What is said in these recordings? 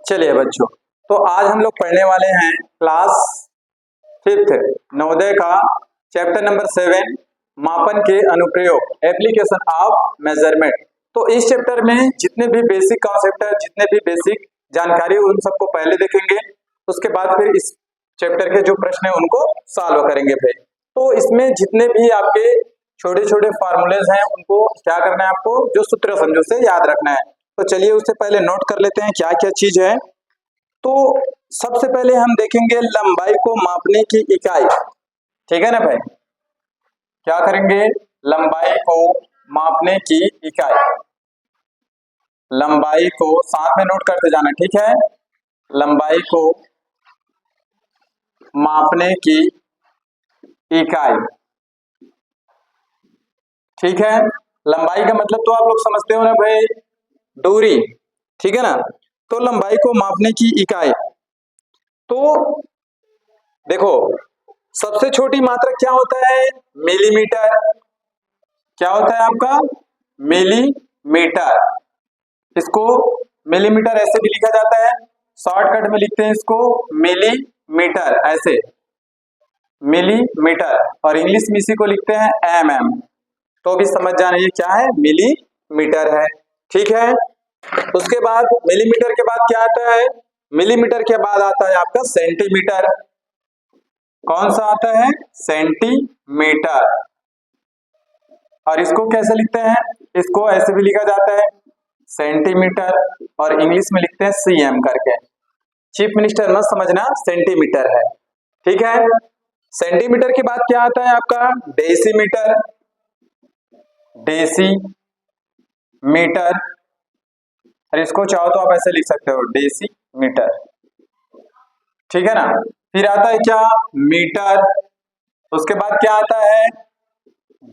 चलिए बच्चों, तो आज हम लोग पढ़ने वाले हैं क्लास 5th नवोदय का चैप्टर नंबर 7 मापन के अनुप्रयोग एप्लीकेशन ऑफ मेजरमेंट। तो इस चैप्टर में जितने भी बेसिक कॉन्सेप्ट है, जितने भी बेसिक जानकारी उन सबको पहले देखेंगे, उसके बाद फिर इस चैप्टर के जो प्रश्न है उनको सॉल्व करेंगे भाई। तो इसमें जितने भी आपके छोटे छोटे फार्मूलेज हैं उनको क्या करना है, आपको जो सूत्र समझो से याद रखना है। तो चलिए उससे पहले नोट कर लेते हैं क्या क्या चीज है। तो सबसे पहले हम देखेंगे लंबाई को मापने की इकाई, ठीक है ना भाई। क्या करेंगे, लंबाई को मापने की इकाई, लंबाई को साथ में नोट करते जाना, ठीक है। लंबाई को मापने की इकाई, ठीक है। लंबाई का मतलब तो आप लोग समझते हो ना भाई, दूरी, ठीक है ना। तो लंबाई को मापने की इकाई, तो देखो सबसे छोटी मात्रा क्या होता है, मिलीमीटर। क्या होता है आपका, मिलीमीटर। इसको मिलीमीटर ऐसे भी लिखा जाता है, शॉर्टकट में लिखते हैं इसको मिलीमीटर, ऐसे मिलीमीटर, और इंग्लिश में इसी को लिखते हैं एमएम। तो भी समझ जाना ये क्या है, मिलीमीटर है, ठीक है। उसके बाद मिलीमीटर के बाद क्या आता है, मिलीमीटर के बाद आता है आपका सेंटीमीटर। कौन सा आता है, सेंटीमीटर। और इसको कैसे लिखते हैं, इसको ऐसे भी लिखा जाता है सेंटीमीटर, और इंग्लिश में लिखते हैं सीएम करके। चीफ मिनिस्टर मत समझना, सेंटीमीटर है, ठीक है। सेंटीमीटर के बाद क्या आता है आपका, डेसीमीटर। डेसीमीटर, और इसको चाहो तो आप ऐसे लिख सकते हो डेसीमीटर, ठीक है ना। फिर आता है क्या, मीटर। उसके बाद क्या आता है,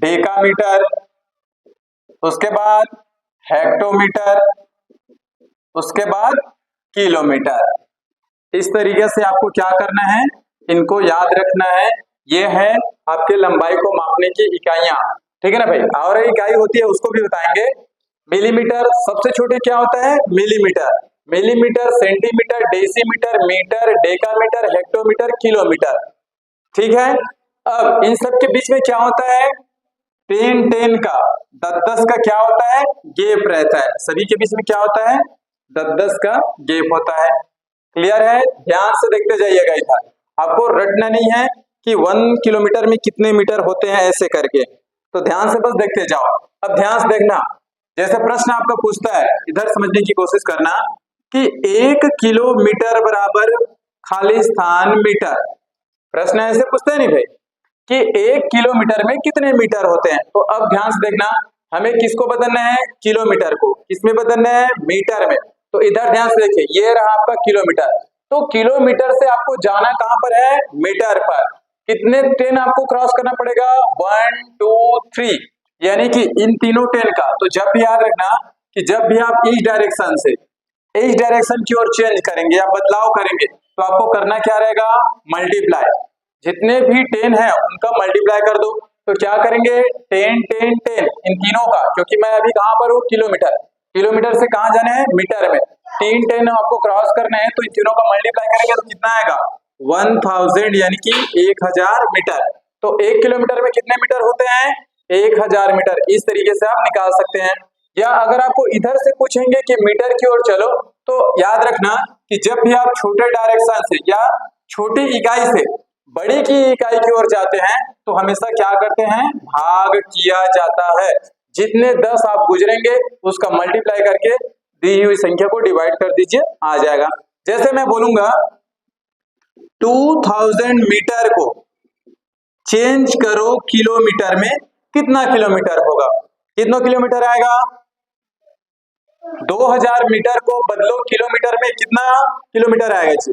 डेकामीटर। उसके बाद हेक्टोमीटर। उसके बाद किलोमीटर। इस तरीके से आपको क्या करना है, इनको याद रखना है। ये है आपके लंबाई को मापने की इकाइयां, ठीक है ना भाई। और एक इकाई होती है उसको भी बताएंगे, मिलीमीटर। सबसे छोटी क्या होता है, millimetre. Millimetre, centimetre, decimetre, metre, decametre, hectometre, kilometre, ठीक है। अब इन सब के बीच में क्या होता है, 10 का 10 का क्या होता है, गैप रहता है। सभी के बीच में क्या होता है, 10 का गैप होता है। क्लियर है, ध्यान से देखते जाइएगा इधर। आपको रटना नहीं है कि 1 किलोमीटर में कितने मीटर होते हैं ऐसे करके, तो ध्यान से बस देखते जाओ। अब ध्यान से देखना, जैसे प्रश्न आपका पूछता है, इधर समझने की कोशिश करना कि 1 किलोमीटर बराबर खाली स्थान मीटर। प्रश्न ऐसे पूछते हैं नहीं भाई कि 1 किलोमीटर में कितने मीटर होते हैं। तो अब ध्यान से देखना, हमें किसको बदलना है, किलोमीटर को किसमें बदलना है, मीटर में। तो इधर ध्यान से देखिए, ये रहा आपका किलोमीटर। तो किलोमीटर से आपको जाना कहां पर है, मीटर पर। कितने 10 आपको क्रॉस करना पड़ेगा, 1 2 3, यानी कि इन तीनों 10 का। तो जब भी याद रखना कि जब भी आप इस डायरेक्शन की ओर चेंज करेंगे या बदलाव करेंगे, तो आपको करना क्या रहेगा, मल्टीप्लाई। जितने भी 10 है उनका मल्टीप्लाई कर दो। तो क्या करेंगे, 10 10 10 इन तीनों का, क्योंकि मैं अभी कहां पर हूं, किलोमीटर। किलोमीटर से कहां जाना है, मीटर में। 3 10 आपको क्रॉस करना है, तो इन तीनों का मल्टीप्लाई करेंगे तो कितना आएगा, 1000, यानी कि 1000 मीटर। तो 1 किलोमीटर में कितने मीटर होते हैं, 1000 मीटर। इस तरीके से आप निकाल सकते हैं। या अगर आपको इधर से पूछेंगे कि मीटर की ओर चलो, तो याद रखना कि जब भी आप छोटे डायरेक्शन से या छोटी इकाई से बड़ी की इकाई की ओर जाते हैं, तो हमेशा क्या करते हैं, भाग किया जाता है। जितने 10 आप गुजरेंगे उसका मल्टीप्लाई करके दी हुई संख्या को डिवाइड कर दीजिए, आ जाएगा। जैसे मैं बोलूंगा 2000 मीटर को चेंज करो किलोमीटर में, कितना किलोमीटर होगा, कितना किलोमीटर आएगा, 2000 मीटर को बदलो किलोमीटर में, कितना किलोमीटर आएगा जी,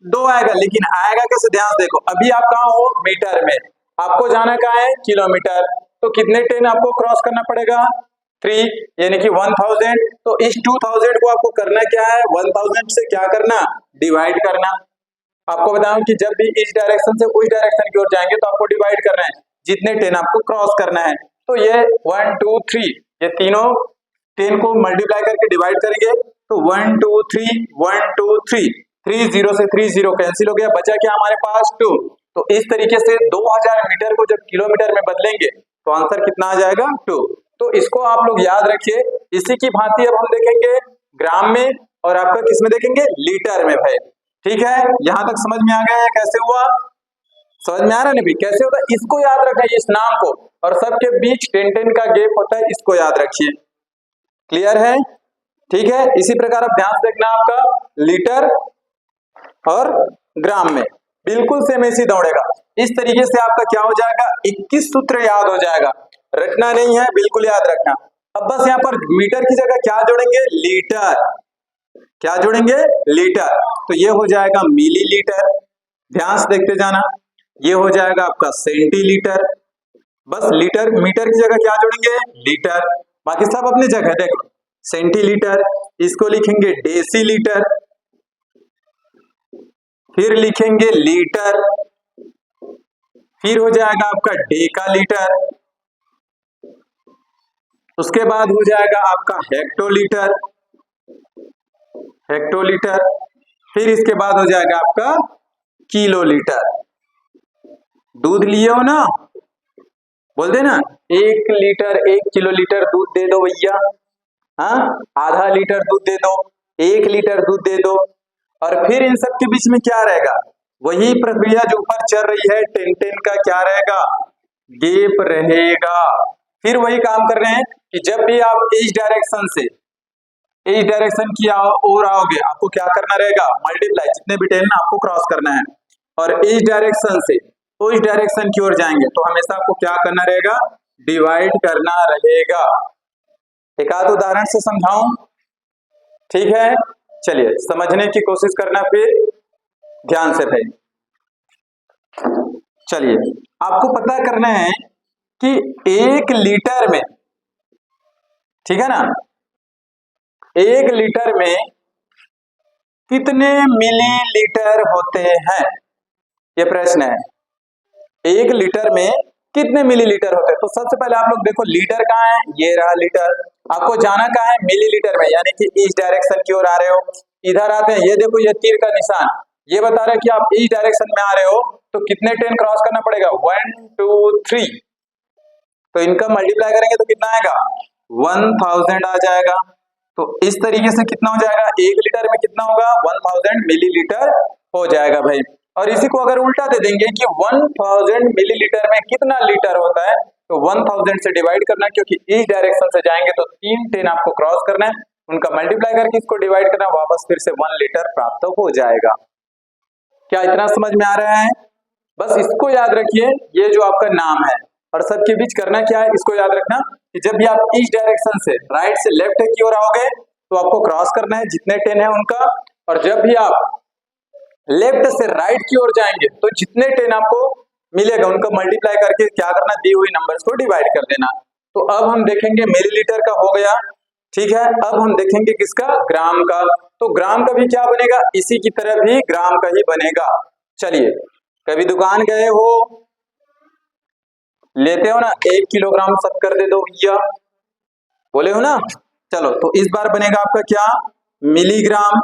2 आएगा। लेकिन आएगा कैसे, ध्यान से देखो। अभी आप कहाँ हो, मीटर में, आपको जाना कहाँ है, किलोमीटर। तो कितने 10 आपको क्रॉस करना पड़ेगा, 3, यानी कि 1000। तो इस 2000 को आपको करना क्या है, 1000 से क्या करना, डिवाइड करना। आपको बताऊं कि जब भी इस डायरेक्शन से उस डायरेक्शन की ओर जाएंगे तो आपको डिवाइड करना है, जितने 10 आपको क्रॉस करना है। तो ये 1 2 3 ये तीनों 10 को मल्टीप्लाई करके डिवाइड करेंगे तो 1 2 3 1 2 3 3 0 से 3 0 कैंसिल हो गया, बचा क्या हमारे पास 2। तो इस तरीके से 2000 मीटर को जब किलोमीटर में बदलेंगे तो आंसर कितना आ जाएगा 2। तो इसको आप लोग याद रखिए। इसी की भांति अब हम देखेंगे ग्राम में और आपका किस में देखेंगे, लीटर में भाई। ठीक है, यहां तक समझ में आ गया है कैसे हुआ, समझ में आ रहा है ना भाई कैसे होता है, इसको याद रखना है इस नाम को, और सबके बीच 10 का गैप होता है, इसको याद रखिए। क्लियर है, ठीक है। इसी प्रकार आप ध्यान से देखना आपका लीटर और ग्राम में बिल्कुल सेम ऐसी दौड़ेगा। इस तरीके से आपका क्या हो जाएगा, 21 सूत्र याद हो जाएगा, रटना नहीं है, बिल्कुल याद रखना। अब बस यहाँ पर मीटर की जगह क्या जोड़ेंगे, लीटर, क्या जोड़ेंगे, लीटर। तो ये हो जाएगा मिलीलीटर, ध्यान से देखते जाना। ये हो जाएगा आपका सेंटीलीटर, बस लीटर मीटर की जगह क्या जोड़ेंगे, लीटर, बाकी सब अपनी जगह। देखो सेंटीलीटर, इसको लिखेंगे डेसीलीटर, फिर लिखेंगे लीटर, फिर हो जाएगा आपका डेकालीटर, उसके बाद हो जाएगा आपका हेक्टोलीटर, हेक्टोलीटर, फिर इसके बाद हो जाएगा आपका किलोलीटर। दूध लिए हो ना, बोल देना 1 लीटर 1 किलोलीटर दूध दे दो भैया, हाँ, आधा लीटर दूध दे दो, 1 लीटर दूध दे दो। और फिर इन सब के बीच में क्या रहेगा, वही प्रक्रिया जो ऊपर चल रही है, 10 का क्या रहेगा, गैप रहेगा। फिर वही काम कर रहे हैं कि जब भी आप इस डायरेक्शन से इस डायरेक्शन की ओर आओगे, आपको क्या करना रहेगा, मल्टीप्लाई, जितने भी 10 आपको क्रॉस करना है। और इस डायरेक्शन से तो इस डायरेक्शन की ओर जाएंगे तो हमेशा आपको क्या करना रहेगा, डिवाइड करना रहेगा। एक आध उदाहरण से समझाऊं, ठीक है, चलिए समझने की कोशिश करना फिर ध्यान से भाई। चलिए आपको पता करना है कि 1 लीटर में, ठीक है ना, 1 लीटर में कितने मिलीलीटर होते हैं, ये प्रश्न है। 1 लीटर में कितने मिलीलीटर होते हैं, तो सबसे पहले आप लोग देखो लीटर कहाँ है, ये रहा लीटर। आपको जाना कहाँ है, मिलीलीटर में, यानी कि इस डायरेक्शन की ओर आ रहे हो, इधर आते हैं, ये देखो ये तीर का निशान, ये बता रहा है कि आप इस डायरेक्शन में आ रहे हो, तो कितने 10 क्रॉस करना पड़ेगा, 1 2 3, तो इनका मल्टीप्लाई करेंगे तो कितना आएगा, 1000 आ जाएगा। तो इस तरीके से कितना हो जाएगा, 1 लीटर में कितना होगा, 1000 मिलीलीटर हो जाएगा भाई। और इसी को अगर उल्टा दे देंगे कि 1000 मिलीलीटर में कितना लीटर होता है, तो 1000 से डिवाइड करना, क्योंकि इस डायरेक्शन से जाएंगे तो 3 10 आपको क्रॉस करना है, उनका मल्टीप्लाई करके इसको डिवाइड करना, वापस फिर से 1 लीटर प्राप्त हो जाएगा। क्या इतना समझ में आ रहा है, बस इसको याद रखिए, ये जो आपका नाम है, और सबके बीच करना क्या है, इसको याद रखना कि जब भी आप इस डायरेक्शन से राइट से लेफ्ट की ओर आओगे तो आपको क्रॉस करना है जितने 10 है उनका, और जब भी आप लेफ्ट से राइट की ओर जाएंगे तो जितने 10 आपको मिलेगा उनका मल्टीप्लाई करके क्या करना, दी हुई नंबर्स को डिवाइड कर देना। तो अब हम देखेंगे मिलीलीटर का हो गया, ठीक है। अब हम देखेंगे किसका, ग्राम का। तो ग्राम का भी क्या बनेगा, इसी की तरह भी ग्राम का ही बनेगा। चलिए कभी दुकान गए हो, लेते हो ना 1 किलोग्राम शक्कर दे दो भैया, बोले हो ना, चलो तो इस बार बनेगा आपका क्या, मिलीग्राम,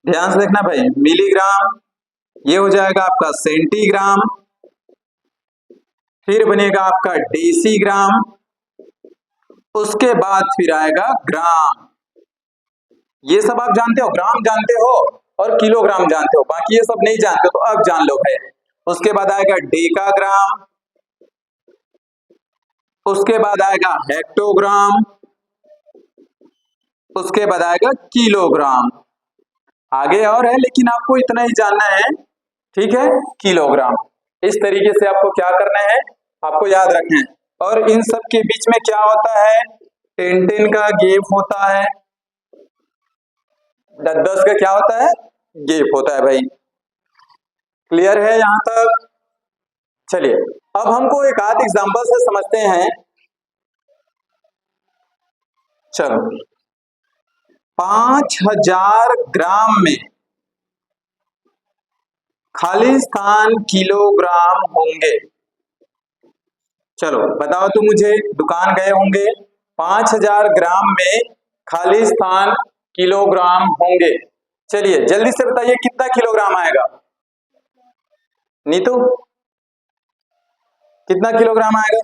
ध्यान से देखना भाई, मिलीग्राम, ये हो जाएगा आपका सेंटीग्राम, फिर बनेगा आपका डेसीग्राम, उसके बाद फिर आएगा ग्राम। ये सब आप जानते हो, ग्राम जानते हो और किलोग्राम जानते हो, बाकी ये सब नहीं जानते हो, तो अब जान लो भाई। उसके बाद आएगा डेकाग्राम, उसके बाद आएगा हेक्टोग्राम, उसके बाद आएगा किलोग्राम। आगे और है लेकिन आपको इतना ही जानना है, ठीक है, किलोग्राम। इस तरीके से आपको क्या करना है, आपको याद रखना है। और इन सब के बीच में क्या होता है, 10 का गैप होता है, 10 का क्या होता है, गैप होता है भाई। क्लियर है यहां तक, चलिए अब हमको एक आध एग्जांपल से समझते हैं। चलो 5000 ग्राम में खाली स्थान किलोग्राम होंगे। चलो बताओ तो मुझे, दुकान गए होंगे, 5000 ग्राम में खाली स्थान किलोग्राम होंगे। चलिए जल्दी से बताइए कितना किलोग्राम आएगा। नीतू कितना किलोग्राम आएगा?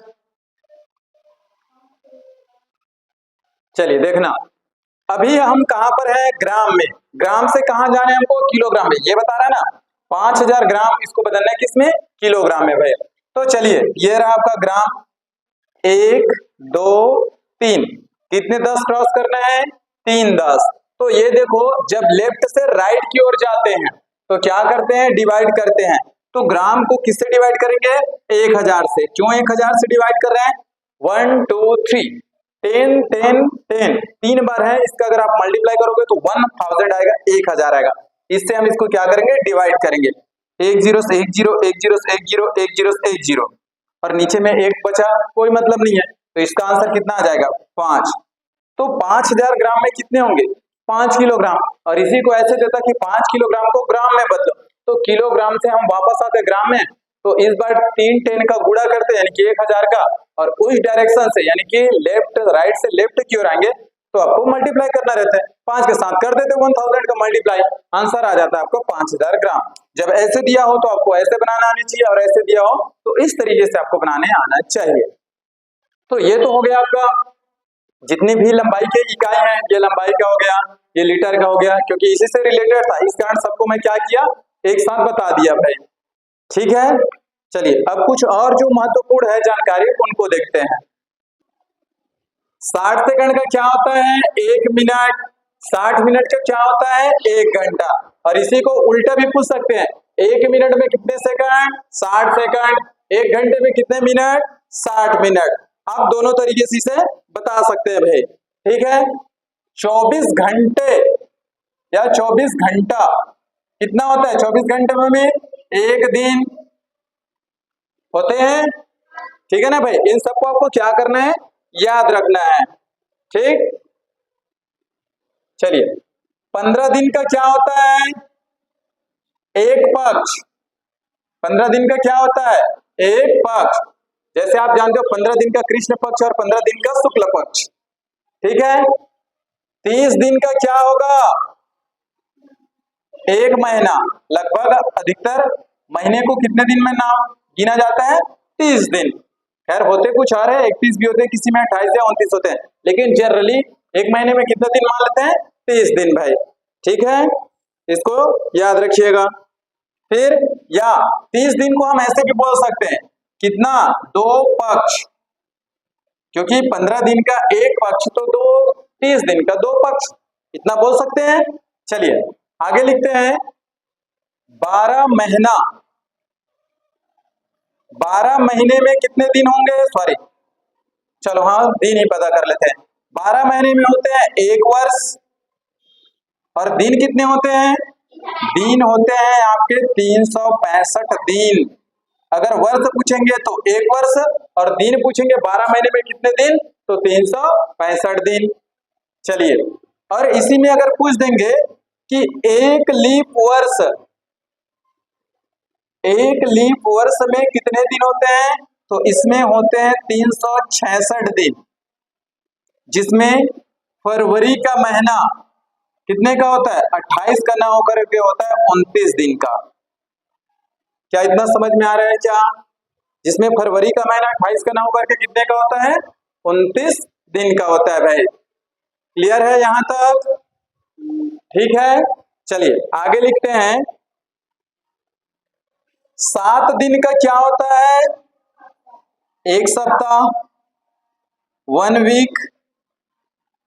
चलिए देखना, अभी हम कहां पर है? ग्राम में। ग्राम से कहां जाना है हमको? किलोग्राम में। ये बता रहा है ना 5000 ग्राम, इसको बदलना है किसमें? किलोग्राम में भाई। तो चलिए ये रहा आपका ग्राम, 1 2 3, कितने 10 क्रॉस करना है? 3 10। तो ये देखो जब लेफ्ट से राइट की ओर जाते हैं तो क्या करते हैं? डिवाइड करते हैं। तो ग्राम को किससे डिवाइड करेंगे? 1000 से। क्यों 1000 से डिवाइड कर रहे हैं? 1 2 3, 10 10 10, 3 बार है, इसका अगर आप मल्टीप्लाई करोगे तो 1000 आएगा, 1000 आएगा। इससे हम इसको क्या करेंगे? डिवाइड करेंगे। 1 0 से 1 0, 1 0 से 1 0, 1 0 से 1 0, और नीचे में 1 बचा, कोई मतलब नहीं है, तो इसका आंसर कितना आ जाएगा? 5। तो 5000 ग्राम में कितने होंगे? 5 किलोग्राम। और इसी को ऐसे देता कि 5 किलोग्राम को ग्राम में बदलो, तो किलोग्राम से हम वापस आते ग्राम में, तो इस बार 3 10 का गुणा करते हैं यानी कि 1000 का, और उस डायरेक्शन से यानी कि लेफ्ट राइट से लेफ्ट की ओर आएंगे तो आपको मल्टीप्लाई करना रहता है। 5 के साथ कर देते 1000 का मल्टीप्लाई, आंसर आ जाता है आपको 5000 ग्राम। जब ऐसे दिया हो तो आपको ऐसे बनाना आनी चाहिए, और ऐसे दिया हो तो इस तरीके से आपको बनाने आना चाहिए। तो ये तो हो गया आपका जितनी भी लंबाई के इकाई हैं, ये लंबाई का हो गया, ये लीटर का हो गया, क्योंकि इसी से रिलेटेड था, इस कारण सबको मैं क्या किया? एक साथ बता दिया भाई। ठीक है, चलिए अब कुछ और जो महत्वपूर्ण है जानकारी उनको देखते हैं। 60 सेकंड का क्या होता है? 1 मिनट। 60 मिनट का क्या होता है? 1 घंटा। और इसी को उल्टा भी पूछ सकते हैं, 1 मिनट में कितने सेकंड? 60 सेकंड। 1 घंटे में कितने मिनट? 60 मिनट। आप दोनों तरीके से इसे बता सकते हैं भाई। ठीक है, 24 घंटे या 24 घंटा कितना होता है? 24 घंटे में एक दिन होते हैं। ठीक है ना भाई, इन सबको आपको क्या करना है? याद रखना है। ठीक, चलिए 15 दिन का क्या होता है? एक पक्ष। 15 दिन का क्या होता है? एक पक्ष। जैसे आप जानते हो 15 दिन का कृष्ण पक्ष और 15 दिन का शुक्ल पक्ष। ठीक है, 30 दिन का क्या होगा? एक महीना। लगभग अधिकतर महीने को कितने दिन में नाम गिना जाता है? 30 दिन। खैर होते कुछ और है, 31 भी होते हैं, किसी में 28 या 29 होते हैं, लेकिन जनरली एक महीने में कितने दिन मान लेते हैं? 30 दिन भाई। ठीक है, इसको याद रखिएगा। फिर या 30 दिन को हम ऐसे भी बोल सकते हैं, कितना? 2 पक्ष, क्योंकि 15 दिन का एक पक्ष तो 2, 30 दिन का 2 पक्ष, इतना बोल सकते हैं। चलिए आगे लिखते हैं, 12 महीना। 12 महीने में कितने दिन होंगे? सॉरी, चलो हाँ दिन ही पता कर लेते हैं। 12 महीने में होते हैं 1 वर्ष, और दिन कितने होते हैं? दिन होते हैं आपके 365 दिन। अगर वर्ष पूछेंगे तो 1 वर्ष, और दिन पूछेंगे 12 महीने में कितने दिन, तो 365 दिन। चलिए, और इसी में अगर पूछ देंगे कि एक लीप वर्ष में कितने दिन होते हैं, तो इसमें होते हैं 366 दिन, जिसमें फरवरी का महीना कितने का होता है? 28 का ना होकर के होता है 29 दिन का। क्या इतना समझ में आ रहा है क्या? जिसमें फरवरी का महीना 28 का ना होकर के कितने का होता है? 29 दिन का होता है भाई। क्लियर है यहां तक? ठीक है, चलिए आगे लिखते हैं, 7 दिन का क्या होता है? 1 सप्ताह, 1 वीक,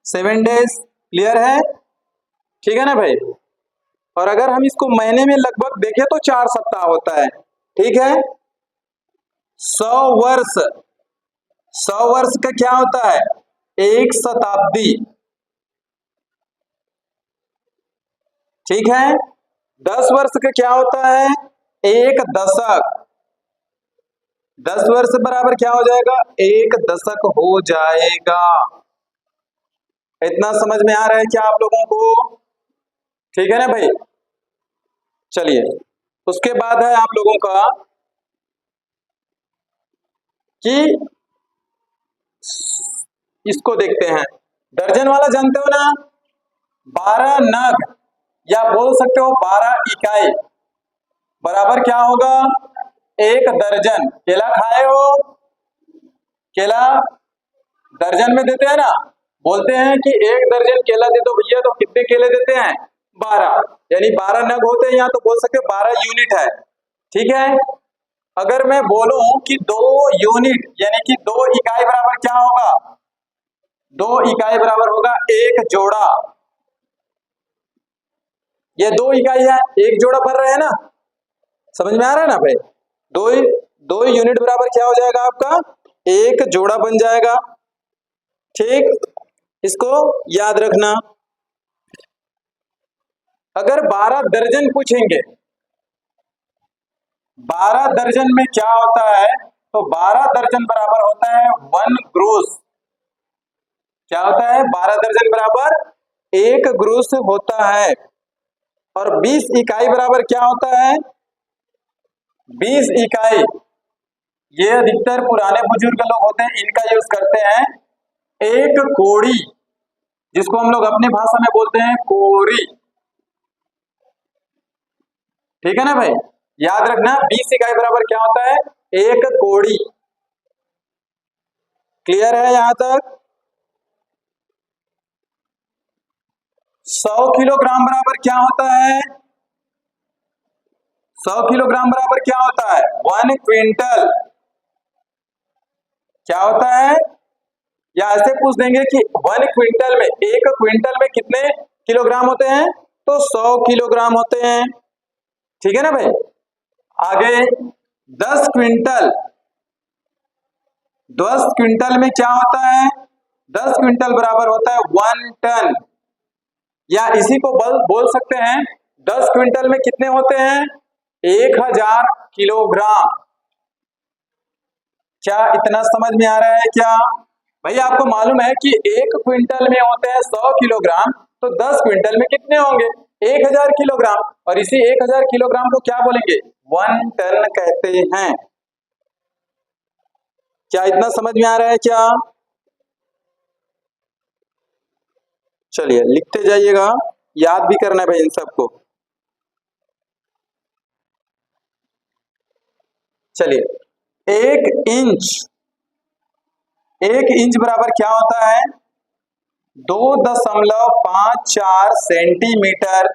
7 डेज। क्लियर है? ठीक है ना भाई। और अगर हम इसको महीने में लगभग देखें तो 4 सप्ताह होता है। ठीक है, 100 वर्ष। 100 वर्ष का क्या होता है? 1 शताब्दी। ठीक है, 10 वर्ष का क्या होता है? 1 दशक। 10 वर्ष बराबर क्या हो जाएगा? 1 दशक हो जाएगा। इतना समझ में आ रहा है क्या आप लोगों को? ठीक है ना भाई। चलिए उसके बाद है आप लोगों का कि इसको देखते हैं। दर्जन वाला जानते हो ना, 12 नग या बोल सकते हो 12 इकाई बराबर क्या होगा, 1 दर्जन। केला खाए हो, केला दर्जन में देते हैं ना, बोलते हैं कि 1 दर्जन केला दे दो भैया, तो कितने केले देते हैं, 12, यानी 12 नग होते हैं, यहाँ तो बोल सकते हो 12 यूनिट है। ठीक है, अगर मैं बोलूं कि 2 यूनिट यानी कि 2 इकाई बराबर क्या होगा, 2 इकाई बराबर होगा 1 जोड़ा। ये 2 इकाई है, 1 जोड़ा भर रहे हैं ना, समझ में आ रहा है ना भाई। 2 यूनिट बराबर क्या हो जाएगा आपका, 1 जोड़ा बन जाएगा। ठीक, इसको याद रखना। अगर 12 दर्जन पूछेंगे, 12 दर्जन में क्या होता है, तो 12 दर्जन बराबर होता है 1 ग्रूस। क्या होता है, 12 दर्जन बराबर 1 ग्रूस होता है। और 20 इकाई बराबर क्या होता है, 20 इकाई, ये अधिकतर पुराने बुजुर्ग लोग होते हैं, इनका यूज करते हैं। 1 कोड़ी, जिसको हम लोग अपनी भाषा में बोलते हैं कोरी। ठीक है ना भाई, याद रखना 20 इकाई बराबर क्या होता है, 1 कोड़ी। क्लियर है यहां तक। 100 किलोग्राम बराबर क्या होता है, 100 किलोग्राम बराबर क्या होता है, 1 क्विंटल। क्या होता है, या ऐसे पूछ देंगे कि 1 क्विंटल में, 1 क्विंटल में कितने किलोग्राम होते हैं, तो 100 किलोग्राम होते हैं। ठीक है ना भाई। आगे 10 क्विंटल, 10 क्विंटल में क्या होता है, 10 क्विंटल बराबर होता है 1 टन। या इसी को बोल सकते हैं 10 क्विंटल में कितने होते हैं, 1000 किलोग्राम। क्या इतना समझ में आ रहा है क्या भाई। आपको मालूम है कि 1 क्विंटल में होते हैं 100 किलोग्राम, तो 10 क्विंटल में कितने होंगे, 1000 किलोग्राम। और इसी 1000 किलोग्राम को क्या बोलेंगे, 1 टन कहते हैं। क्या इतना समझ में आ रहा है क्या। चलिए लिखते जाइएगा, याद भी करना है भाई इन सबको। चलिए 1 इंच बराबर क्या होता है, 2.54 सेंटीमीटर।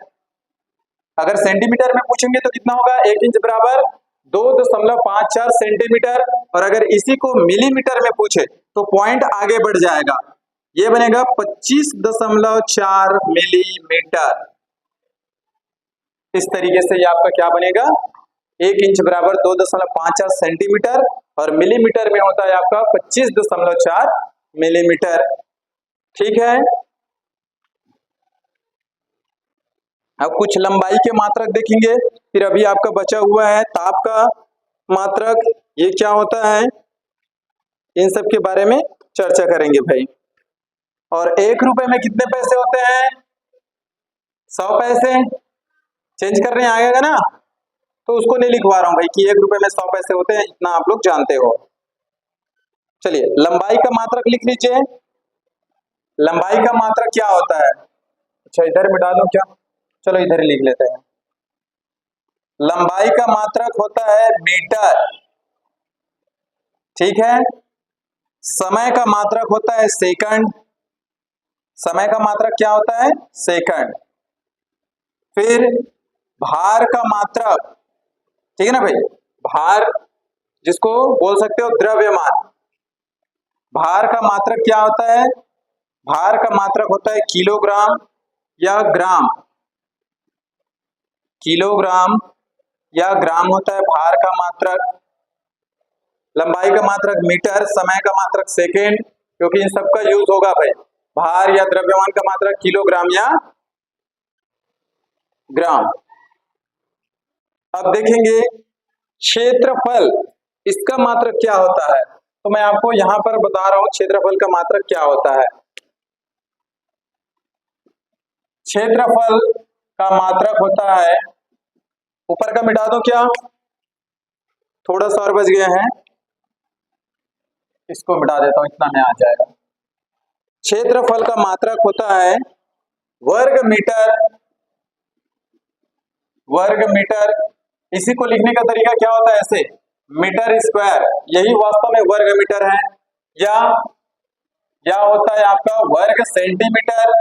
अगर सेंटीमीटर में पूछेंगे तो कितना होगा, 1 इंच बराबर 2.54 सेंटीमीटर। और अगर इसी को मिलीमीटर में पूछे तो पॉइंट आगे बढ़ जाएगा, ये बनेगा 25.4 मिलीमीटर। इस तरीके से ये आपका क्या बनेगा, 1 इंच बराबर 2.54 सेंटीमीटर, और मिलीमीटर में होता है आपका 25.4 मिलीमीटर। ठीक है, अब कुछ लंबाई के मात्रक देखेंगे, फिर अभी आपका बचा हुआ है ताप का मात्रक, ये क्या होता है, इन सब के बारे में चर्चा करेंगे भाई। और 1 रुपए में कितने पैसे होते हैं, 100 पैसे। चेंज करने आएगा ना, तो उसको नहीं लिखवा रहा हूं भाई कि 1 रुपए में 100 पैसे होते हैं, इतना आप लोग जानते हो। चलिए लंबाई का मात्रक लिख लीजिए। लंबाई का मात्रक क्या होता है, अच्छा इधर मिटा दूं क्या, चलो इधर ही लिख लेते हैं। लंबाई का मात्रक होता है मीटर। ठीक है, समय का मात्रक होता है सेकंड। समय का मात्रक क्या होता है, सेकंड। फिर भार का मात्रक, ठीक है ना भाई, भार जिसको बोल सकते हो द्रव्यमान। भार का मात्रक क्या होता है, भार का मात्रक होता है किलोग्राम या ग्राम। किलोग्राम या ग्राम होता है भार का मात्रक। लंबाई का मात्रक मीटर, समय का मात्रक सेकेंड, क्योंकि इन सबका यूज होगा भाई। भार या द्रव्यमान का मात्रक किलोग्राम या ग्राम। अब देखेंगे क्षेत्रफल, इसका मात्रक क्या होता है, तो मैं आपको यहां पर बता रहा हूं क्षेत्रफल का मात्रक क्या होता है। क्षेत्रफल का मात्रक होता है, ऊपर का मिटा दो क्या, थोड़ा सा और बच गया है, इसको मिटा देता हूं, इतना में आ जाएगा। क्षेत्रफल का मात्रक होता है वर्ग मीटर। वर्ग मीटर, इसी को लिखने का तरीका क्या होता है, ऐसे मीटर स्क्वायर, यही वास्तव में वर्ग मीटर है। या होता है आपका वर्ग सेंटीमीटर,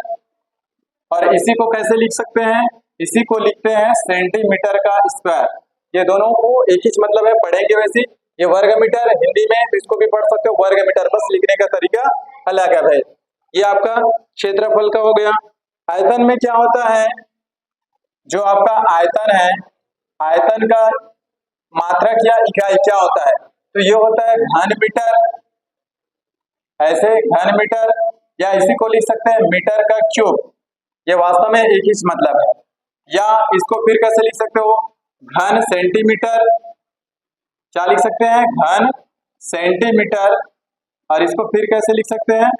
और इसी को कैसे लिख सकते हैं, इसी को लिखते हैं सेंटीमीटर का स्क्वायर। ये दोनों को एक ही मतलब है, पढ़ेंगे वैसे। ये वर्ग मीटर हिंदी में, तो इसको भी पढ़ सकते हो वर्ग मीटर, बस लिखने का तरीका अलग है भाई। ये आपका क्षेत्रफल का हो गया। आयतन में क्या होता है, जो आपका आयतन है, आयतन का मात्रक या इकाई क्या होता है, तो ये होता है घन मीटर, ऐसे घन मीटर, या इसी को लिख सकते हैं मीटर का क्यूब। ये वास्तव में एक ही मतलब है। या इसको फिर कैसे लिख सकते हो, घन सेंटीमीटर, क्या लिख सकते हैं, घन सेंटीमीटर, और इसको फिर कैसे लिख सकते हैं,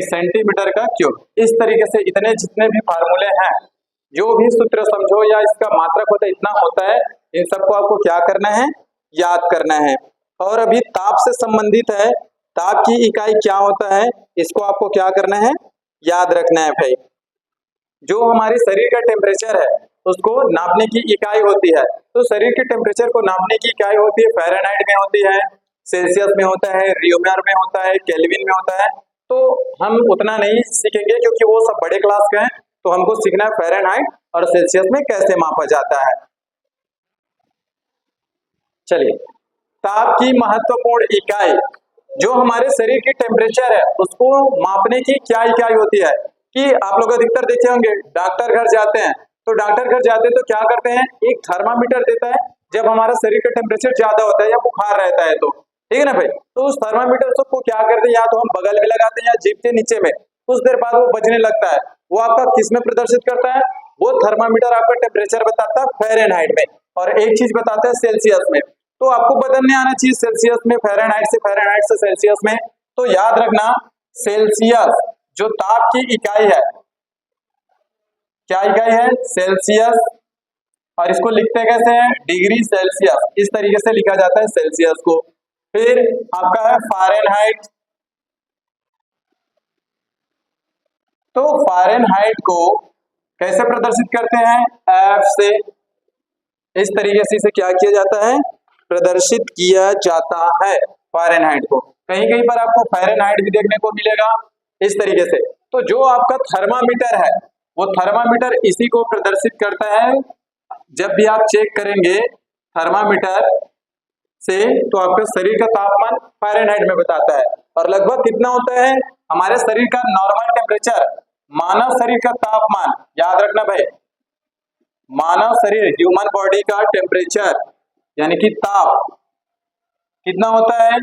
सेंटीमीटर का क्यूब। इस तरीके से इतने जितने भी फार्मूले हैं, जो भी सूत्र समझो या इसका मात्रक होता है, इतना होता है, इन सबको आपको क्या करना है, याद करना है। और अभी ताप से संबंधित है, ताप की इकाई क्या होता है, इसको आपको क्या करना है, याद रखना है भाई। जो हमारे शरीर का टेम्परेचर है उसको नापने की इकाई होती है, तो शरीर के टेम्परेचर को नापने की इकाई होती है फ़ारेनहाइट में होती है, सेल्सियस में होता है, रियूमर में होता है, केल्विन में होता है। तो हम उतना नहीं सीखेंगे क्योंकि वो सब बड़े क्लास के हैं, तो हमको सीखना है फ़ारेनहाइट और सेल्सियस में कैसे मापा जाता है। चलिए, ताप की महत्वपूर्ण इकाई, जो हमारे शरीर की टेम्परेचर है उसको मापने की क्या इकाई होती है, कि आप लोग अधिकतर देखे होंगे डॉक्टर घर जाते हैं, तो डॉक्टर घर जाते हैं तो क्या करते हैं, एक थर्मामीटर देता है जब हमारा शरीर का टेम्परेचर ज्यादा होता है या बुखार रहता है, तो ठीक है ना भाई। तो उस थर्मामीटर को क्या करते हैं, या तो हम बगल में लगाते हैं या जीभ के नीचे में, कुछ देर बाद वो बजने लगता है। वो आपका किस में प्रदर्शित करता है, वो थर्मामीटर आपका टेम्परेचर बताता है फ़ारेनहाइट में, और एक चीज बताता है सेल्सियस में। तो आपको बदलने आना चाहिए सेल्सियस में फ़ारेनहाइट से, फ़ारेनहाइट से सेल्सियस में। तो याद रखना, सेल्सियस जो ताप की इकाई है, क्या इकाई है, सेल्सियस, और इसको लिखते कैसे हैं, डिग्री सेल्सियस, इस तरीके से लिखा जाता है सेल्सियस को। फिर आपका है फ़ारेनहाइट, तो फ़ारेनहाइट को कैसे प्रदर्शित करते हैं, एफ से, इस तरीके से इसे क्या किया जाता है, प्रदर्शित किया जाता है फ़ारेनहाइट को। कहीं कहीं पर आपको फ़ारेनहाइट भी देखने को मिलेगा इस तरीके से। तो जो आपका थर्मामीटर है, वो थर्मामीटर इसी को प्रदर्शित करता है। जब भी आप चेक करेंगे थर्मामीटर से, तो आपका शरीर का तापमान फ़ारेनहाइट में बताता है। और लगभग कितना होता है हमारे शरीर का नॉर्मल टेम्परेचर, मानव शरीर का तापमान, याद रखना भाई, मानव शरीर ह्यूमन बॉडी का टेम्परेचर यानी कि ताप कितना होता है,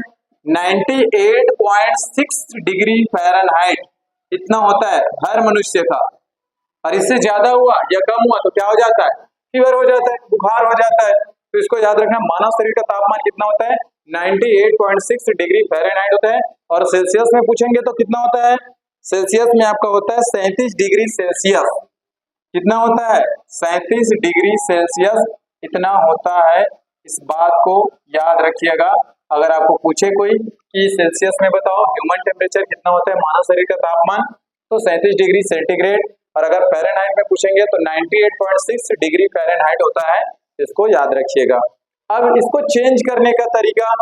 98.6 डिग्री फ़ारेनहाइट, इतना होता है हर मनुष्य का। और इससे ज्यादा हुआ या कम हुआ तो क्या हो जाता है, फीवर हो जाता है, बुखार हो जाता है। तो इसको याद रखना, मानव शरीर का तापमान कितना होता है, 98.6 डिग्री फ़ारेनहाइट होता है। और सेल्सियस में पूछेंगे तो कितना होता है, सेल्सियस में आपका होता है 37 डिग्री सेल्सियस। कितना होता है, 37 डिग्री सेल्सियस, इतना होता है। इस बात को याद रखिएगा। अगर आपको पूछे कोई कि सेल्सियस में बताओ ह्यूमन टेम्परेचर कितना होता है, मानव शरीर का तापमान, तो 37 डिग्री सेंटीग्रेड। और अगर फ़ारेनहाइट में पूछेंगे तो 98.6 डिग्री फ़ारेनहाइट होता है, इसको याद रखिएगा। अब इसको चेंज करने का तरीका,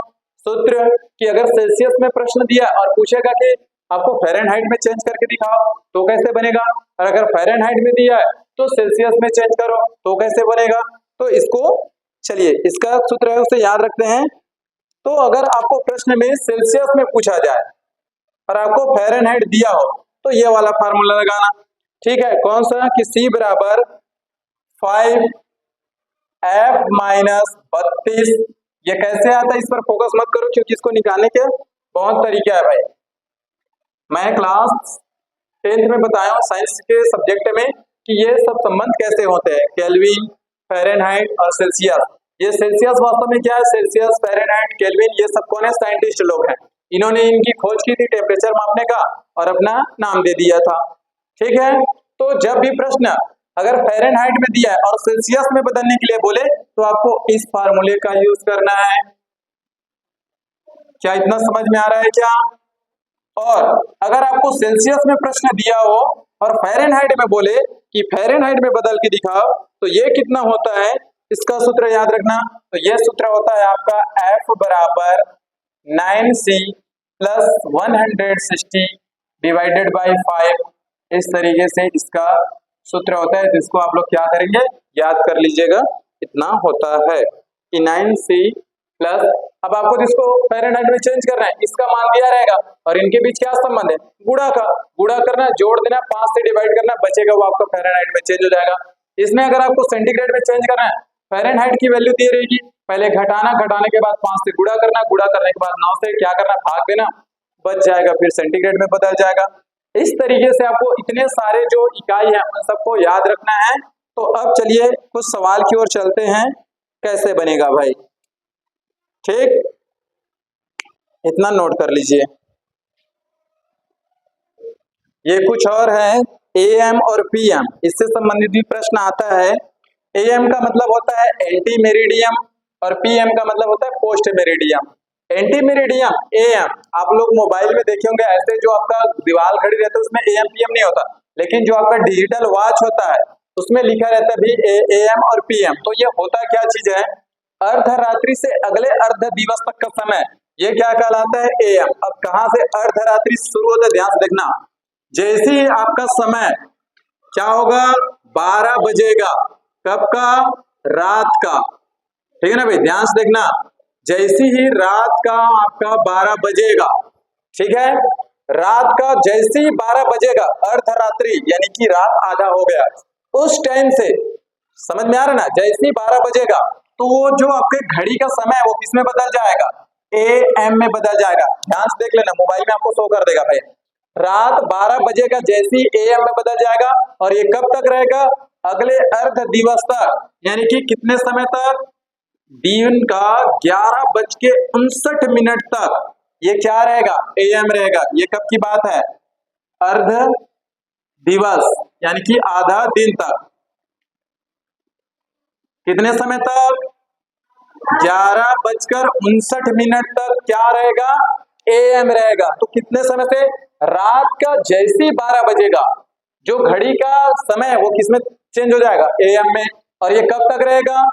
सूत्र, कि अगर सेल्सियस में प्रश्न दिया और पूछेगा कि आपको फ़ारेनहाइट में चेंज करके दिखाओ तो कैसे बनेगा, और अगर फ़ारेनहाइट में दिया है तो सेल्सियस में चेंज करो तो कैसे बनेगा। तो इसको चलिए, इसका सूत्र है उसे याद रखते हैं। तो अगर आपको प्रश्न में सेल्सियस में पूछा जाए और आपको फ़ारेनहाइट दिया हो, तो ये वाला फार्मूला लगाना, ठीक है। कौन सा, कि C बराबर 5F-32। ये कैसे आता है, इस पर फोकस मत करो क्योंकि इसको निकालने के बहुत तरीके है भाई। मैं क्लास 10th में बताया हूँ साइंस के सब्जेक्ट में कि ये सब संबंध कैसे होते हैं, केल्विन, फ़ारेनहाइट और सेल्सियस। ये सेल्सियस वास्तव में क्या है, सेल्सियस, फ़ारेनहाइट, केल्विन, ये सब कौन है, साइंटिस्ट लोग हैं। इन्होंने इनकी खोज की थी टेम्परेचर मापने का और अपना नाम दे दिया था, ठीक है। तो जब भी प्रश्न अगर फ़ारेनहाइट में दिया है और सेल्सियस में बदलने के लिए बोले तो आपको इस फार्मूले का यूज करना है। क्या इतना समझ में आ रहा है क्या, और अगर आपको सेल्सियस में प्रश्न दिया हो और फ़ारेनहाइट में बोले कि फ़ारेनहाइट में बदल के दिखाओ तो ये कितना होता है, इसका सूत्र याद रखना। तो ये सूत्र होता है आपका F बराबर 9C प्लस 160 डिवाइडेड बाई 5। इस तरीके से इसका सूत्र होता है, जिसको आप लोग क्या करेंगे, याद कर लीजिएगा। इतना होता है कि 9C प्लस, अब आपको इसको फ़ारेनहाइट में चेंज करना है, इसका मान दिया रहेगा और इनके बीच क्या संबंध है, गुणा का। गुणा करना, जोड़ देना, 5 से डिवाइड करना, बचेगा वो आपका फ़ारेनहाइट में चेंज हो जाएगा। इसमें अगर आपको सेंटीग्रेड में चेंज करना है, फ़ारेनहाइट की वैल्यू दी रहेगी, पहले घटाना, घटाने के बाद 5 से गुणा करना, गुणा करने के बाद 9 से क्या करना, भाग देना, बच जाएगा, फिर सेंटीग्रेड में बदल जाएगा। इस तरीके से आपको इतने सारे जो इकाई है उन सबको याद रखना है। तो अब चलिए कुछ सवाल की ओर चलते हैं, कैसे बनेगा भाई। ठीक, इतना नोट कर लीजिए। ये कुछ और है, एएम और पीएम, इससे संबंधित भी प्रश्न आता है। एएम का मतलब होता है एंटी मेरिडियम और पीएम का मतलब होता है post meridiem. Anti meridiem am आप लोग मोबाइल में देखे होंगे, ऐसे जो आपका दीवार घड़ी रहता है उसमें एएम पीएम नहीं होता, लेकिन जो आपका डिजिटल वॉच होता है उसमें लिखा रहता है भी एएम और पीएम। तो ये होता क्या चीज है, अर्धरात्रि से अगले अर्ध दिवस तक का समय, ये क्या कहलाता है, एएम। अब कहां से अर्धरात्रि शुरू होता है, ध्यान से देखना। जैसे ही आपका समय क्या होगा, 12 बजेगा, कब का, रात का। ठीक है ना भाई, ध्यान से देखना। जैसे ही रात का आपका 12 बजेगा, ठीक है, रात का जैसे ही 12 बजेगा, अर्धरात्रि यानी कि रात आधा हो गया, उस टाइम से, समझ में आ रहा ना, जैसे ही 12 बजेगा तो वो जो आपके घड़ी का समय है वो किसमें बदल जाएगा, एएम में बदल जाएगा। ध्यान से देख लेना, मोबाइल में आपको शो कर देगा भाई। रात 12 बजे का जैसे ही एएम में बदल जाएगा और ये कब तक रहेगा, अगले अर्ध दिवस तक, यानी कि कितने समय तक, दिन का 11:59 तक ये क्या रहेगा, एएम रहेगा। ये कब की बात है, अर्ध दिवस यानी कि आधा दिन तक। कितने समय तक, 11:59 तक क्या रहेगा, एएम रहेगा। तो कितने समय से, रात का जैसे ही 12 बजेगा जो घड़ी का समय है वो किसमें चेंज हो जाएगा, एएम में। और ये कब तक रहेगा,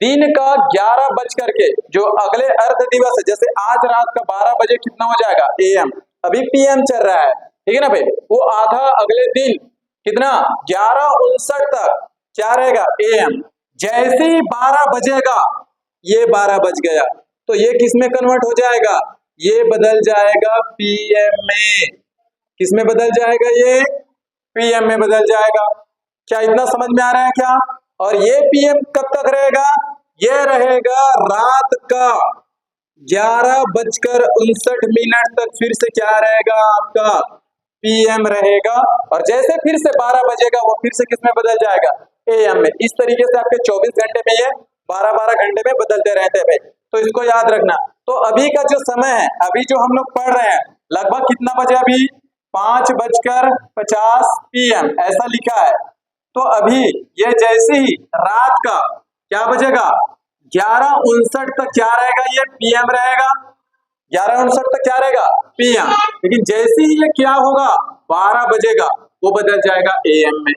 दिन का 11 बज करके जो अगले अर्ध दिवस है, जैसे आज रात का 12 बजे कितना हो जाएगा, एएम, अभी पीएम चल रहा है, ठीक है ना भाई, वो आधा अगले दिन कितना, 11:59 तक क्या रहेगा, एएम। जैसे ही 12 बजेगा, ये 12 बज गया, तो ये किस में कन्वर्ट हो जाएगा, ये बदल जाएगा पीएम में। किस में बदल जाएगा, ये पीएम में बदल जाएगा। क्या इतना समझ में आ रहा है क्या। और ये पीएम कब तक रहेगा, ये रहेगा रात का 11:59 तक, फिर से क्या रहेगा आपका, पीएम रहेगा। और जैसे फिर से 12 बजेगा वो फिर से किसमें बदल जाएगा, एएम में। इस तरीके से आपके 24 घंटे में ये 12-12 घंटे में बदलते रहते हैं भाई, तो इसको याद रखना। तो अभी का जो समय है, अभी जो हम लोग पढ़ रहे हैं, लगभग कितना बजे, अभी 5:50 पीएम ऐसा लिखा है। तो अभी ये जैसे ही रात का क्या बजेगा, 11:59 तक क्या रहेगा, ये पीएम रहेगा। 11:59 तक क्या रहेगा, पीएम। लेकिन जैसे ही ये क्या होगा, 12 बजेगा, वो बदल जाएगा एएम में।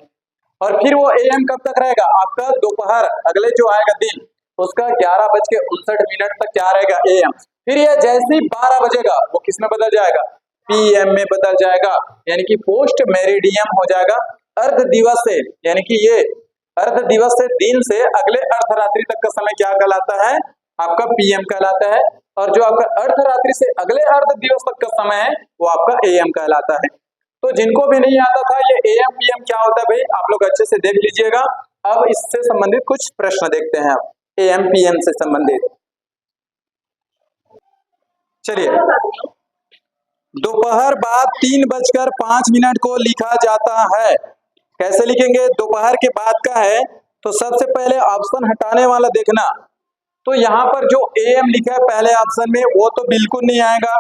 और फिर वो एएम कब तक रहेगा, आपका दोपहर अगले जो आएगा दिन, उसका 11:59 तक क्या रहेगा, एएम। फिर ये जैसे ही 12 बजेगा वो किस में बदल जाएगा, पीएम में बदल जाएगा, यानी कि पोस्ट मेरिडियम हो जाएगा। अर्ध दिवस से, यानी कि ये अर्ध दिवस से, दिन से अगले अर्धरात्रि तक का समय क्या कहलाता है, आपका पीएम कहलाता है। और जो आपका अर्धरात्रि से अगले अर्ध दिवस तक का समय है वो आपका एएम कहलाता है। तो जिनको भी नहीं आता था ये एएम पीएम क्या होता है भाई, आप लोग अच्छे से देख लीजिएगा। अब इससे संबंधित कुछ प्रश्न देखते हैं, अब एएम पीएम से संबंधित। चलिए, दोपहर बाद 3:05 को लिखा जाता है। कैसे लिखेंगे, दोपहर के बाद का है तो सबसे पहले ऑप्शन हटाने वाला देखना। तो यहाँ पर जो एएम लिखा है पहले ऑप्शन में वो तो बिल्कुल नहीं आएगा।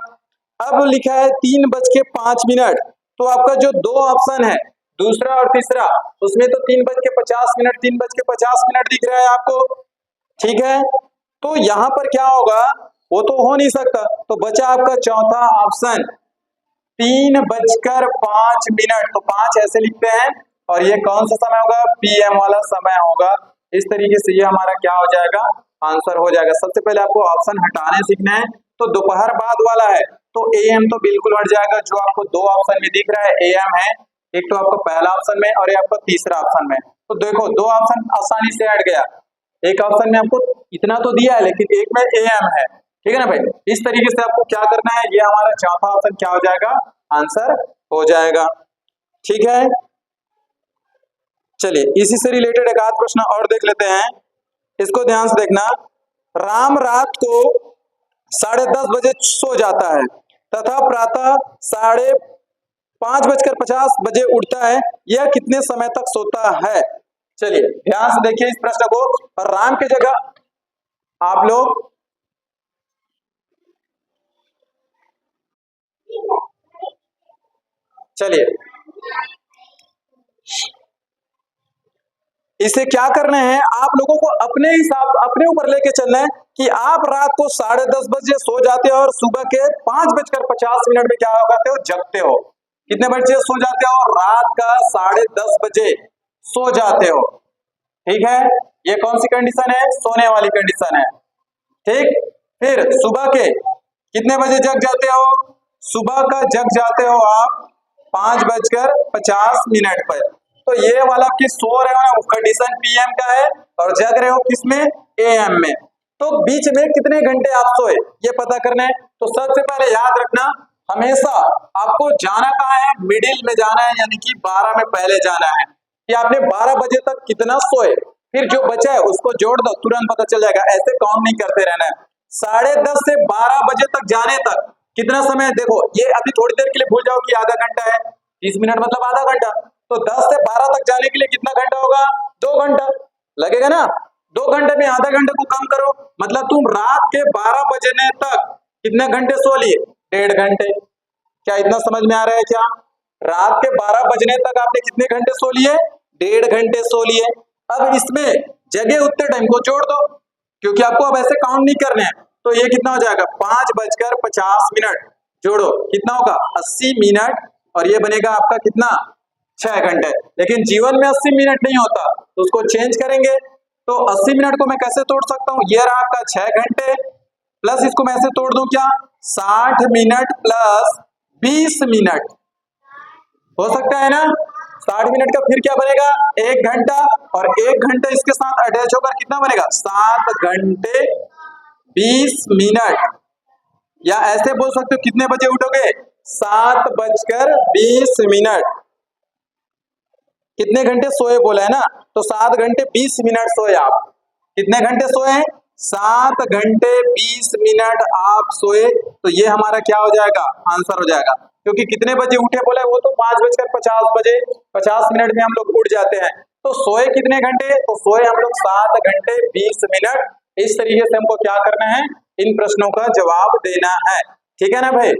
अब लिखा है 3:05, तो आपका जो दो ऑप्शन है, दूसरा और तीसरा, उसमें तो 3:50, 3:50 दिख रहा है आपको, ठीक है। तो यहाँ पर क्या होगा, वो तो हो नहीं सकता, तो बचा आपका चौथा ऑप्शन, 3:05। तो 5 ऐसे लिखते हैं और ये कौन सा समय होगा, PM वाला समय होगा। इस तरीके से ये हमारा क्या हो जाएगा, आंसर हो जाएगा। सबसे पहले आपको ऑप्शन हटाने सीखना है। तो दोपहर बाद वाला है तो AM तो बिल्कुल हट जाएगा, जो आपको दो ऑप्शन में दिख रहा है AM है, एक तो आपको पहला ऑप्शन में और ये आपको तीसरा ऑप्शन में। तो देखो दो ऑप्शन आसानी से हट गया, एक ऑप्शन में आपको इतना तो दिया है लेकिन एक में AM है, ठीक है ना भाई। इस तरीके से आपको क्या करना है, ये हमारा चौथा ऑप्शन क्या हो जाएगा, आंसर हो जाएगा, ठीक है। चलिए इसी से रिलेटेड एक आध प्रश्न और देख लेते हैं, इसको ध्यान से देखना। राम रात को 10:30 बजे सो जाता है तथा प्रातः 5:50 बजे उठता है, यह कितने समय तक सोता है। चलिए ध्यान से देखिए इस प्रश्न को, और राम की जगह आप लोग चलिए इसे क्या करना है, आप लोगों को अपने हिसाब अपने ऊपर लेके चलना है कि आप रात को 10:30 बजे सो जाते हो और सुबह के 5:50 में क्या हो जाते हो, जगते हो। कितने बजे सो जाते हो, रात का 10:30 बजे सो जाते हो, ठीक है। ये कौन सी कंडीशन है, सोने वाली कंडीशन है, ठीक। फिर सुबह के कितने बजे जग जाते हो, सुबह का जग जाते हो आप 5:50 पर। तो ये वाला कि सो रहे हो ना, कंडीशन PM का है और जग रहे हो किसमें, AM में। तो बीच में कितने घंटे आप सोए ये पता करना है। तो सबसे पहले याद रखना, हमेशा आपको जाना कहाँ है, मिडिल में जाना है, यानी कि 12 में पहले जाना है कि आपने 12 बजे तक कितना सोए, फिर जो बचा है उसको जोड़ दो, तुरंत पता चल जाएगा। ऐसे काउंट नहीं करते रहना है। 10:30 से 12 बजे तक जाने तक कितना समय है, देखो ये अभी थोड़ी देर के लिए भूल जाओ कि आधा घंटा है, 30 मिनट मतलब आधा घंटा। तो 10 से 12 तक जाने के लिए कितना घंटा होगा, 2 घंटा लगेगा ना। 2 घंटे में आधा घंटे को कम करो, मतलब तुम रात के 12 बजने तक कितने घंटे सो लिए, 1.5 घंटे। क्या इतना समझ में आ रहा है क्या, रात के 12 बजने तक आपने कितने घंटे सो लिए, 1.5 घंटे सो लिए। अब इसमें जगह उतने टाइम को जोड़ दो, क्योंकि आपको अब ऐसे काउंट नहीं करने हैं। तो ये कितना हो जाएगा, 5:50 जोड़ो कितना होगा, 80 मिनट, और ये बनेगा आपका कितना, 6 घंटे। लेकिन जीवन में 80 मिनट नहीं होता, तो उसको चेंज करेंगे। तो 80 मिनट को मैं कैसे तोड़ सकता हूँ, ये रहा आपका 6 घंटे, प्लस इसको मैं ऐसे तोड़ दूं क्या, 60 मिनट प्लस 20 मिनट, हो सकता है ना। 60 मिनट का फिर क्या बनेगा, 1 घंटा, और 1 घंटा इसके साथ अटैच होकर कितना बनेगा, 7 घंटे 20 मिनट। या ऐसे बोल सकते हो कितने बजे उठोगे, 7:20। कितने घंटे सोए बोला है ना, तो 7 घंटे 20 मिनट सोए आप। कितने घंटे सोए हैं, 7 घंटे 20 मिनट आप सोए। तो ये हमारा क्या हो जाएगा, आंसर हो जाएगा। क्योंकि कितने बजे उठे बोला है, वो तो 5:50 बजे 50 मिनट में हम लोग उठ जाते हैं। तो सोए कितने घंटे, तो सोए हम लोग 7 घंटे 20 मिनट। इस तरीके से हमको क्या करना है, इन प्रश्नों का जवाब देना है, ठीक है ना भाई।